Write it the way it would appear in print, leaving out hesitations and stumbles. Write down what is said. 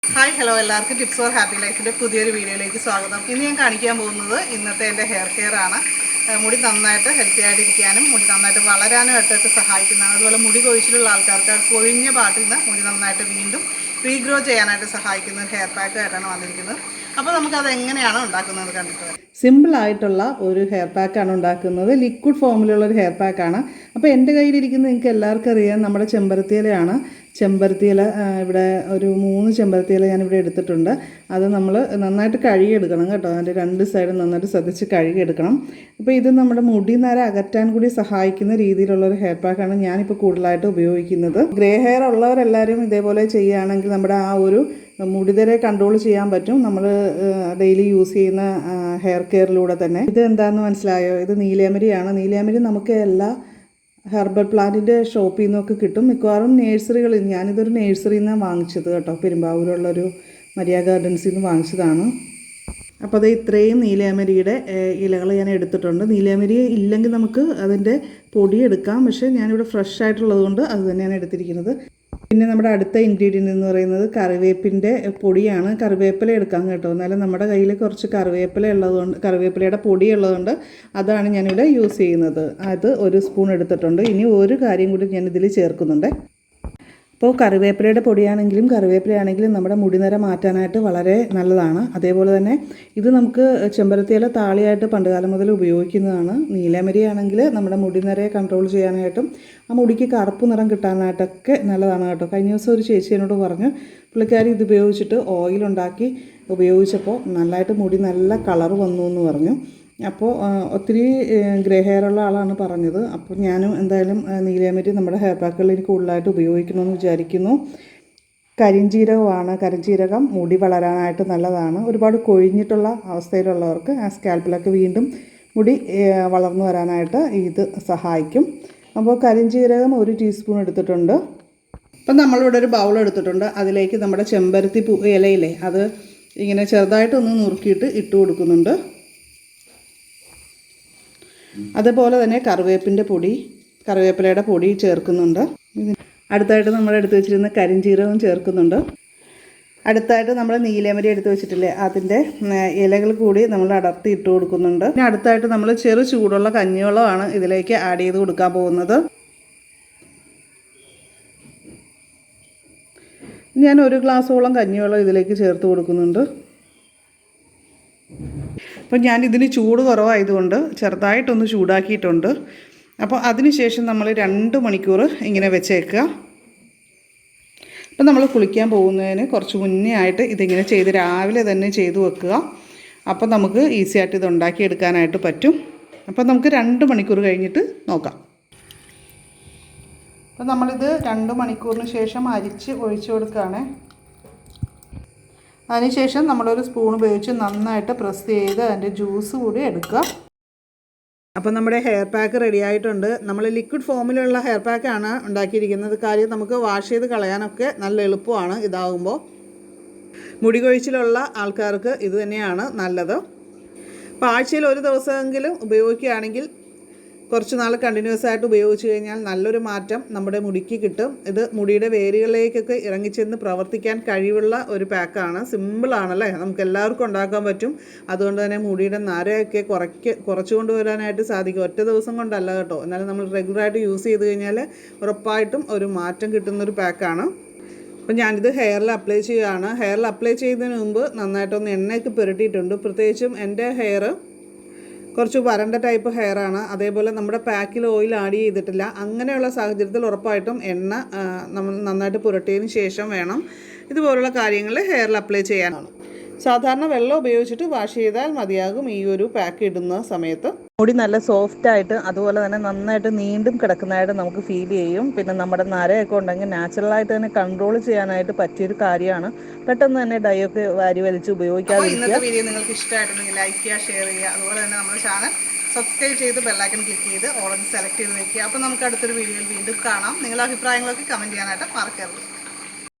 Hi hello എല്ലാവർക്കും tips four happy ലൈഫിൻ്റെ പുതിയൊരു വീഡിയോയിലേക്ക് സ്വാഗതം. ഇന്ന് ഞാൻ കാണിക്കാൻ പോകുന്നത് ഇന്നത്തെ എൻ്റെ ഹെയർ കെയർ ആണ്. മുടി നന്നായിട്ട് ഹെൽത്തി ആയിട്ടിരിക്കാനും മുടി നന്നായിട്ട് വളരാനുമായിട്ടൊക്കെ സഹായിക്കുന്നതാണ്. അതുപോലെ മുടി കൊഴിച്ചിലുള്ള ആൾക്കാർക്ക് കൊഴിഞ്ഞ പാട്ടിൽ നിന്ന് മുടി നന്നായിട്ട് വീണ്ടും റീഗ്രോ ചെയ്യാനായിട്ട് സഹായിക്കുന്ന ഒരു ഹെയർ പാക്കായിട്ടാണ് വന്നിരിക്കുന്നത്. അപ്പോൾ നമുക്കത് എങ്ങനെയാണ് ഉണ്ടാക്കുന്നത് കണ്ടിട്ട് വരാം. സിമ്പിളായിട്ടുള്ള ഒരു ഹെയർ പാക്കാണ് ഉണ്ടാക്കുന്നത്. ലിക്വിഡ് ഫോമിലുള്ളൊരു ഹെയർ പാക്കാണ്. അപ്പോൾ എൻ്റെ കയ്യിലിരിക്കുന്നത് നിങ്ങൾക്ക് എല്ലാവർക്കും അറിയാം, നമ്മുടെ ചെമ്പരത്തിയിലയാണ്. ചെമ്പരത്തിയില ഇവിടെ ഒരു 3 ചെമ്പരത്തിയില ഞാനിവിടെ എടുത്തിട്ടുണ്ട്. അത് നമ്മൾ നന്നായിട്ട് കഴുകിയെടുക്കണം കേട്ടോ. അതിൻ്റെ 2 സൈഡും നന്നായിട്ട് ശ്രദ്ധിച്ച് കഴുകിയെടുക്കണം. അപ്പോൾ ഇത് നമ്മുടെ മുടി നര അകറ്റാൻ കൂടി സഹായിക്കുന്ന രീതിയിലുള്ളൊരു ഹെയർ പാക്കാണ് ഞാനിപ്പോൾ കൂടുതലായിട്ട് ഉപയോഗിക്കുന്നത്. ഗ്രേ ഹെയർ ഉള്ളവരെല്ലാവരും ഇതേപോലെ ചെയ്യുകയാണെങ്കിൽ നമ്മുടെ ആ ഒരു മുടിതരെ കൺട്രോൾ ചെയ്യാൻ പറ്റും, നമ്മൾ ഡെയിലി യൂസ് ചെയ്യുന്ന ഹെയർ കെയറിലൂടെ തന്നെ. ഇത് എന്താണെന്ന് മനസ്സിലായോ? ഇത് നീലയമരിയാണ്. നീലയമരി നമുക്ക് എല്ലാ ഹെർബൽ പ്ലാന്റിൻ്റെ ഷോപ്പിൽ നിന്നൊക്കെ കിട്ടും. മിക്കവാറും നേഴ്സറികളിൽ, ഞാനിതൊരു നേഴ്സറിയിൽ നിന്നാണ് വാങ്ങിച്ചത് കേട്ടോ. പെരുമ്പാവൂരുള്ളൊരു മരിയ ഗാർഡൻസിൽ നിന്ന് വാങ്ങിച്ചതാണ്. അപ്പോൾ അത് ഇത്രയും നീലയമരിയുടെ ഇലകൾ ഞാൻ എടുത്തിട്ടുണ്ട്. നീലയമരി ഇല്ലെങ്കിൽ നമുക്ക് അതിൻ്റെ പൊടി എടുക്കാം, പക്ഷേ ഞാനിവിടെ ഫ്രഷ് ആയിട്ടുള്ളത് കൊണ്ട് അത് തന്നെയാണ് എടുത്തിരിക്കുന്നത്. പിന്നെ നമ്മുടെ അടുത്ത ഇൻഗ്രീഡിയൻ്റ് എന്ന് പറയുന്നത് കറിവേപ്പിൻ്റെ പൊടിയാണ്. കറിവേപ്പില എടുക്കാം കേട്ടോ. എന്നാലും നമ്മുടെ കയ്യിൽ കുറച്ച് കറിവേപ്പില ഉള്ളതുകൊണ്ട്, കറിവേപ്പിലയുടെ പൊടി ഉള്ളതുകൊണ്ട് അതാണ് ഞാനിവിടെ യൂസ് ചെയ്യുന്നത്. അത് 1 സ്പൂൺ എടുത്തിട്ടുണ്ട്. ഇനി ഒരു കാര്യം കൂടി ഞാനിതിൽ ചേർക്കുന്നുണ്ട്. അപ്പോൾ കറിവേപ്പിലയുടെ പൊടിയാണെങ്കിലും കറിവേപ്പിലയാണെങ്കിലും നമ്മുടെ മുടിനിര മാറ്റാനായിട്ട് വളരെ നല്ലതാണ്. അതേപോലെ തന്നെ ഇത് നമുക്ക് ചെമ്പരത്തിയില താളിയായിട്ട് പണ്ടുകാലം മുതൽ ഉപയോഗിക്കുന്നതാണ്. നീലമരി ആണെങ്കിൽ നമ്മുടെ മുടിനിരയെ കൺട്രോൾ ചെയ്യാനായിട്ടും ആ മുടിക്ക് കറുപ്പ് നിറം കിട്ടാനായിട്ടൊക്കെ നല്ലതാണ് കേട്ടോ. കഴിഞ്ഞ ദിവസം ഒരു ചേച്ചി എന്നോട് പറഞ്ഞു, പുള്ളിക്കാരി ഇത് ഉപയോഗിച്ചിട്ട് ഓയിലുണ്ടാക്കി ഉപയോഗിച്ചപ്പോൾ നല്ലതായിട്ട് മുടി നല്ല കളർ വന്നു എന്ന് പറഞ്ഞു. അപ്പോൾ ഒത്തിരി ഗ്രേ ഹെയർ ഉള്ള ആളാണ് പറഞ്ഞത്. അപ്പോൾ ഞാനും എന്തായാലും നീലയമരി നമ്മുടെ ഹെയർ പാക്കുകളിൽ കൂടുതലായിട്ട് ഉപയോഗിക്കണമെന്ന് വിചാരിക്കുന്നു. കരിഞ്ജീരകമാണ്. കരിഞ്ജീരകം മുടി വളരാനായിട്ട് നല്ലതാണ്. ഒരുപാട് കൊഴിഞ്ഞിട്ടുള്ള അവസ്ഥയിലുള്ളവർക്ക് ആ സ്കാൽപ്പിലൊക്കെ വീണ്ടും മുടി വളർന്നു വരാനായിട്ട് ഇത് സഹായിക്കും. അപ്പോൾ കരിഞ്ജീരകം 1 ടീസ്പൂൺ എടുത്തിട്ടുണ്ട്. അപ്പം നമ്മളിവിടെ ഒരു ബൗൾ എടുത്തിട്ടുണ്ട്. അതിലേക്ക് നമ്മുടെ ചെമ്പരത്തി ഇലയില്ലേ, അത് ഇങ്ങനെ ചെറുതായിട്ടൊന്ന് നുറുക്കിയിട്ട് ഇട്ട് കൊടുക്കുന്നുണ്ട്. അതുപോലെ തന്നെ കറിവേപ്പിലയുടെ പൊടി ചേർക്കുന്നുണ്ട്. അടുത്തായിട്ട് നമ്മൾ എടുത്ത് വെച്ചിരുന്ന കരിഞ്ജീരകവും ചേർക്കുന്നുണ്ട്. അടുത്തായിട്ട് നമ്മൾ നീലയമരി എടുത്ത് വെച്ചിട്ടില്ലേ, അതിൻ്റെ ഇലകൾ കൂടി നമ്മൾ അടർത്തി ഇട്ട് കൊടുക്കുന്നുണ്ട്. പിന്നെ അടുത്തായിട്ട് നമ്മൾ ചെറു ചൂടുള്ള കഞ്ഞിവെള്ളമാണ് ഇതിലേക്ക് ആഡ് ചെയ്ത് കൊടുക്കാൻ പോകുന്നത്. ഞാൻ 1 ഗ്ലാസ്സോളം കഞ്ഞിവെള്ളം ഇതിലേക്ക് ചേർത്ത് കൊടുക്കുന്നുണ്ട്. അപ്പോൾ ഞാനിതിന് ചൂട് കുറവായതുകൊണ്ട് ചെറുതായിട്ടൊന്ന് ചൂടാക്കിയിട്ടുണ്ട്. അപ്പോൾ അതിനുശേഷം നമ്മൾ 2 മണിക്കൂർ ഇങ്ങനെ വെച്ചേക്കുക. അപ്പോൾ നമ്മൾ കുളിക്കാൻ പോകുന്നതിന് കുറച്ച് മുന്നേ ആയിട്ട് ഇതിങ്ങനെ രാവിലെ തന്നെ ചെയ്ത് വെക്കുക. അപ്പോൾ നമുക്ക് ഈസി ആയിട്ട് ഇത് ഉണ്ടാക്കിയെടുക്കാനായിട്ട് പറ്റും. അപ്പോൾ നമുക്ക് 2 മണിക്കൂർ കഴിഞ്ഞിട്ട് നോക്കാം. അപ്പോൾ നമ്മളിത് 2 മണിക്കൂറിന് ശേഷം അരിച്ച് ഒഴിച്ചു കൊടുക്കുകയാണ്. അതിനുശേഷം നമ്മളൊരു സ്പൂൺ ഉപയോഗിച്ച് നന്നായിട്ട് പ്രസ് ചെയ്ത് അതിൻ്റെ ജ്യൂസ് കൂടി എടുക്കുക. അപ്പോൾ നമ്മുടെ ഹെയർ പാക്ക് റെഡി ആയിട്ടുണ്ട്. നമ്മൾ ലിക്വിഡ് ഫോമിലുള്ള ഹെയർ പാക്കാണ് ഉണ്ടാക്കിയിരിക്കുന്നത്. കാര്യം നമുക്ക് വാഷ് ചെയ്ത് കളയാനൊക്കെ നല്ല എളുപ്പമാണ് ഇതാകുമ്പോൾ. മുടി കൊഴിച്ചിലുള്ള ആൾക്കാർക്ക് ഇത് തന്നെയാണ് നല്ലത്. അപ്പോൾ ആഴ്ചയിൽ 1 ദിവസമെങ്കിലും ഉപയോഗിക്കുകയാണെങ്കിൽ, കുറച്ച് നാൾ കണ്ടിന്യൂസ് ആയിട്ട് ഉപയോഗിച്ച് കഴിഞ്ഞാൽ നല്ലൊരു മാറ്റം നമ്മുടെ മുടിക്ക് കിട്ടും. ഇത് മുടിയുടെ വേരുകളിലേക്കൊക്കെ ഇറങ്ങിച്ചെന്ന് പ്രവർത്തിക്കാൻ കഴിവുള്ള ഒരു പാക്കാണ്. സിമ്പിളാണല്ലേ, നമുക്ക് എല്ലാവർക്കും ഉണ്ടാക്കാൻ പറ്റും. അതുകൊണ്ട് തന്നെ മുടിയുടെ നരയൊക്കെ കുറച്ചു കൊണ്ടുവരാനായിട്ട് സാധിക്കും. ഒറ്റ ദിവസം കൊണ്ടല്ല കേട്ടോ. എന്നാലും നമ്മൾ റെഗുലറായിട്ട് യൂസ് ചെയ്ത് കഴിഞ്ഞാൽ ഉറപ്പായിട്ടും ഒരു മാറ്റം കിട്ടുന്നൊരു പാക്കാണ്. അപ്പോൾ ഞാനിത് ഹെയറിൽ അപ്ലൈ ചെയ്യുകയാണ്. ഹെയറിൽ അപ്ലൈ ചെയ്യുന്നതിന് മുമ്പ് നന്നായിട്ടൊന്ന് എണ്ണയൊക്കെ പുരട്ടിയിട്ടുണ്ട്. പ്രത്യേകിച്ചും എൻ്റെ ഹെയർ കുറച്ച് വരണ്ട ടൈപ്പ് ഹെയറാണ്. അതേപോലെ നമ്മുടെ പാക്കിൽ ഓയിൽ ആഡ് ചെയ്തിട്ടില്ല. അങ്ങനെയുള്ള സാഹചര്യത്തിൽ ഉറപ്പായിട്ടും എണ്ണ നമ്മൾ നന്നായിട്ട് പുരട്ടിയതിന് ശേഷം വേണം ഇതുപോലുള്ള കാര്യങ്ങൾ ഹെയറിൽ അപ്ലൈ ചെയ്യാനാണ്. സാധാരണ വെള്ളം ഉപയോഗിച്ചിട്ട് വാഷ് ചെയ്താൽ മതിയാകും ഈ ഒരു പാക്ക് ഇടുന്ന സമയത്ത്. മുടി നല്ല സോഫ്റ്റായിട്ട് അതുപോലെ തന്നെ നന്നായിട്ട് നീണ്ടും കിടക്കുന്നതായിട്ട് നമുക്ക് ഫീൽ ചെയ്യും. പിന്നെ നമ്മുടെ നരയൊക്കെ ഉണ്ടെങ്കിൽ നാച്ചുറലായിട്ട് തന്നെ കൺട്രോൾ ചെയ്യാനായിട്ട് പറ്റിയൊരു കാര്യമാണ്. പെട്ടെന്ന് തന്നെ ഡൈ ഒക്കെ വാരി വലിച്ച് ഉപയോഗിക്കാതിരിക്കുക. ഇന്നത്തെ വീഡിയോ നിങ്ങൾക്ക് ഇഷ്ടമായിട്ടുണ്ടെങ്കിൽ ലൈക്ക് ചെയ്യുക, ഷെയർ ചെയ്യുക. അതുപോലെ തന്നെ നമ്മുടെ ചാനൽ സബ്സ്ക്രൈബ് ചെയ്ത് ബെല്ലൈക്കൺ ക്ലിക്ക് ചെയ്ത് ഓൾറെഡി സെലക്ട് ചെയ്ത് വെക്കുക. അപ്പോൾ നമുക്ക് അടുത്തൊരു വീഡിയോയിൽ വീണ്ടും കാണാം. നിങ്ങളുടെ അഭിപ്രായങ്ങളൊക്കെ കമൻറ്റ് ചെയ്യാനായിട്ട് മറക്കരുത്.